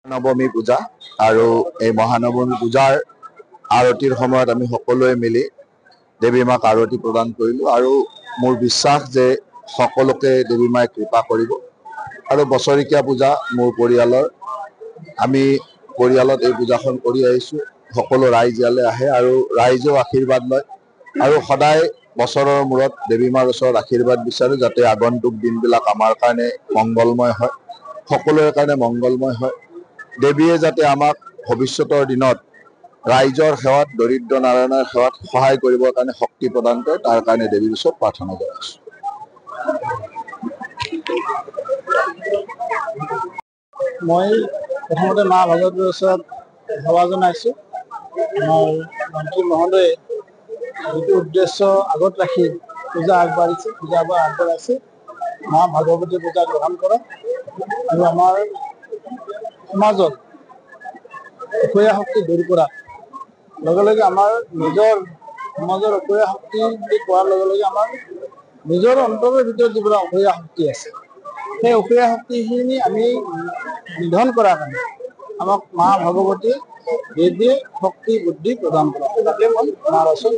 নৱমী পূজা আৰু এই মহানৱমী পূজাৰ আৰতিৰ সময়ত আমি সকলোৱে মিলি দেৱী মাক আৰতি প্ৰদান কৰিলোঁ আৰু মোৰ বিশ্বাস যে সকলোকে দেৱী মায়ে কৃপা কৰিব আৰু বছৰেকীয়া পূজা মোৰ পৰিয়ালৰ আমি পৰিয়ালত এই পূজাখন কৰি আহিছোঁ। সকলো ৰাইজ ইয়ালৈ আহে আৰু ৰাইজেও আশীৰ্বাদ লয় আৰু সদায় বছৰৰ মূৰত দেৱী মাৰ ওচৰত আশীৰ্বাদ বিচাৰোঁ যাতে আগন্তুক দিনবিলাক আমাৰ কাৰণে মংগলময় হয়, সকলোৰে কাৰণে মংগলময় হয়। দেৱীয়ে যাতে আমাক ভৱিষ্যতৰ দিনত ৰাইজৰ সেৱাত দৰিদ্ৰ নাৰায়ণৰ সেৱাত সহায় কৰিবৰ কাৰণে শক্তি প্ৰদান কৰে, তাৰ কাৰণে দেৱীৰ ওচৰত প্ৰাৰ্থনা জনাইছোঁ। মই প্ৰথমতে মা ভাগৱতীৰ ওচৰত সেৱা জনাইছোঁ। আমাৰ মন্ত্ৰী মহোদয়ে যিটো উদ্দেশ্য আগত ৰাখি পূজা আগবঢ়াইছে মা ভাগৱতী পূজা গ্ৰহণ কৰক আৰু আমাৰ সমাজত অসূয়া শক্তি দূৰ কৰা লগে লগে আমাৰ নিজৰ সমাজৰ অসূয়া শক্তি বুলি কোৱাৰ লগে লগে আমাৰ নিজৰ অন্তৰৰ ভিতৰত যিবিলাক অসূয়া শক্তি আছে সেই অসূয়া শক্তিখিনি আমি নিধন কৰাৰ কাৰণে আমাক মা ভাগৱতী দেৱীয়ে শক্তি বুদ্ধি প্ৰদান কৰে। তাকে মই মাৰ ওচৰত